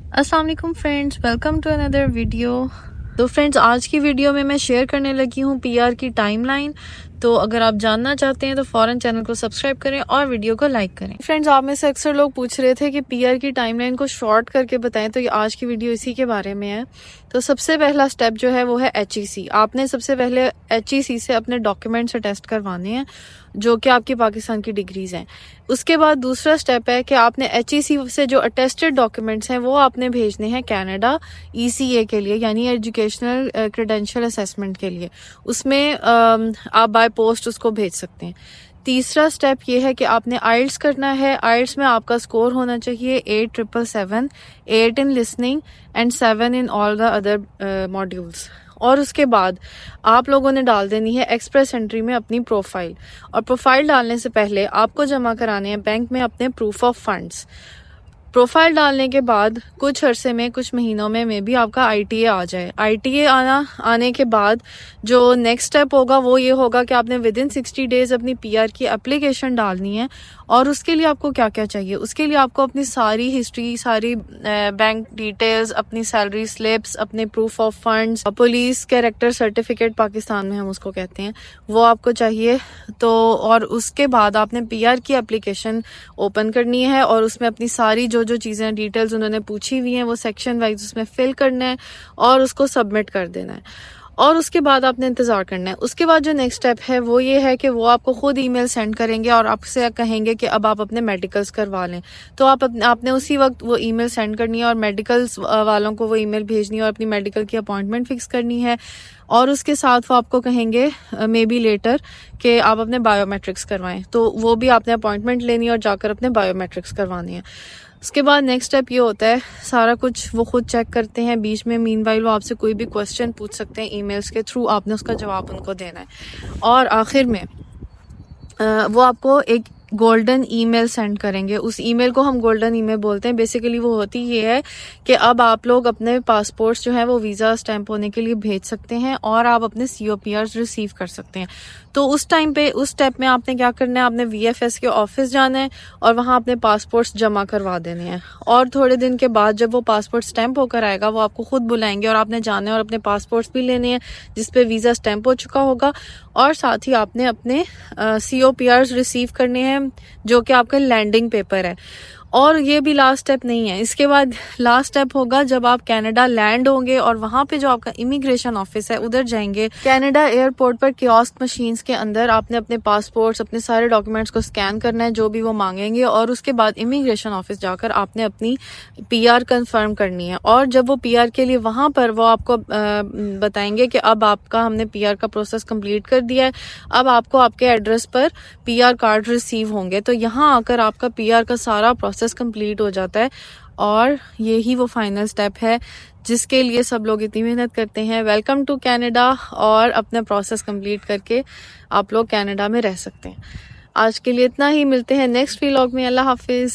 अस्सलाम वालेकुम friends, welcome to another video. तो फ्रेंड्स, आज की वीडियो में मैं शेयर करने लगी हूँ पीआर की टाइमलाइन। तो अगर आप जानना चाहते हैं तो फौरन चैनल को सब्सक्राइब करें और वीडियो को लाइक करें। फ्रेंड्स, आप में से अक्सर लोग पूछ रहे थे कि पीआर की टाइमलाइन को शॉर्ट करके बताएं, तो ये आज की वीडियो इसी के बारे में है। तो सबसे पहला स्टेप जो है वो है HEC। आपने सबसे पहले HEC से अपने डॉक्यूमेंट्स अटेस्ट करवाने हैं जो कि आपकी पाकिस्तान की डिग्रीज हैं। उसके बाद दूसरा स्टेप है कि आपने HEC से जो अटेस्टेड डॉक्यूमेंट्स हैं वो आपने भेजने हैं कनाडा ECA के लिए, यानी एजुकेशनल क्रेडेंशियल असेसमेंट के लिए। उसमें आप बाय पोस्ट उसको भेज सकते हैं। तीसरा स्टेप ये है कि आपने आइल्स करना है। आइल्स में आपका स्कोर होना चाहिए 8777, 8 in listening and 7 in all the other modules. और उसके बाद आप लोगों ने डाल देनी है एक्सप्रेस एंट्री में अपनी प्रोफाइल। और प्रोफाइल डालने से पहले आपको जमा कराने हैं बैंक में अपने प्रूफ ऑफ फंड्स। प्रोफाइल डालने के बाद कुछ अरसे में, कुछ महीनों में भी आपका ITA आ जाए। ITA आने के बाद जो नेक्स्ट स्टेप होगा वो ये होगा कि आपने विद इन 60 डेज अपनी PR की एप्लीकेशन डालनी है। और उसके लिए आपको क्या क्या चाहिए? उसके लिए आपको अपनी सारी हिस्ट्री, सारी बैंक डिटेल्स, अपनी सैलरी स्लिप्स, अपने proof of funds, police character certificate Pakistan में हम उसको कहते हैं, वो आपको चाहिए। तो और उसके बाद आपने PR की एप्लीकेशन ओपन करनी है और उसमें अपनी सारी जो चीज़ें डिटेल्स उन्होंने पूछी हुई हैं वो सेक्शन वाइज उसमें फिल करना है और उसको सबमिट कर देना है। और उसके बाद आपने इंतज़ार करना है। उसके बाद जो नेक्स्ट स्टेप है वो ये है कि वो आपको खुद ईमेल सेंड करेंगे और आपसे कहेंगे कि अब आप अपने मेडिकल्स करवा लें। तो आपने उसी वक्त वो ईमेल सेंड करनी है और मेडिकल्स वालों को वो ईमेल भेजनी है और अपनी मेडिकल की अपॉइंटमेंट फिक्स करनी है। और उसके साथ वो आपको कहेंगे मे बी लेटर कि आप अपने बायोमेट्रिक्स करवाएं। तो वो भी आपने अपॉइंटमेंट लेनी है और जाकर अपने बायोमेट्रिक्स करवानी है। उसके बाद नेक्स्ट स्टेप ये होता है, सारा कुछ वो खुद चेक करते हैं। बीच में मीनवाइल वो आपसे कोई भी क्वेश्चन पूछ सकते हैं ईमेल्स के थ्रू, आपने उसका जवाब उनको देना है। और आखिर में वो आपको एक गोल्डन ईमेल सेंड करेंगे। उस ईमेल को हम गोल्डन ईमेल बोलते हैं। बेसिकली वो होती ये है कि अब आप लोग अपने पासपोर्ट्स जो है वो वीज़ा स्टैंप होने के लिए भेज सकते हैं और आप अपने COPRs रिसीव कर सकते हैं। तो उस टाइम पे, उस स्टेप में आपने क्या करना है, आपने VFS के ऑफिस जाना है और वहाँ अपने पासपोर्ट्स जमा करवा देने हैं। और थोड़े दिन के बाद जब वो पासपोर्ट स्टैंप होकर आएगा वो आपको खुद बुलाएंगे और आपने जाना है और अपने पासपोर्ट्स भी लेने हैं जिसपे वीज़ा स्टैंप हो चुका होगा। और साथ ही आपने अपने COPRs रिसीव करने हैं जो कि आपका लैंडिंग पेपर है। और ये भी लास्ट स्टेप नहीं है। इसके बाद लास्ट स्टेप होगा जब आप कनाडा लैंड होंगे और वहां पे जो आपका इमिग्रेशन ऑफिस है उधर जाएंगे। कनाडा एयरपोर्ट पर कियोस्क मशीन्स के अंदर आपने अपने पासपोर्ट्स, अपने सारे डॉक्यूमेंट्स को स्कैन करना है जो भी वो मांगेंगे। और उसके बाद इमिग्रेशन ऑफिस जाकर आपने अपनी PR कंफर्म करनी है। और जब वो PR के लिए वहां पर वो आपको बताएंगे कि अब आपका हमने PR का प्रोसेस कंप्लीट कर दिया है, अब आपको आपके एड्रेस पर PR कार्ड रिसीव होंगे। तो यहाँ आकर आपका PR का सारा प्रोसेस कंप्लीट हो जाता है और यही वो फाइनल स्टेप है जिसके लिए सब लोग इतनी मेहनत करते हैं। Welcome to Canada. और अपना प्रोसेस कंप्लीट करके आप लोग कनाडा में रह सकते हैं। आज के लिए इतना ही, मिलते हैं नेक्स्ट व्लॉग में। अल्लाह हाफिज।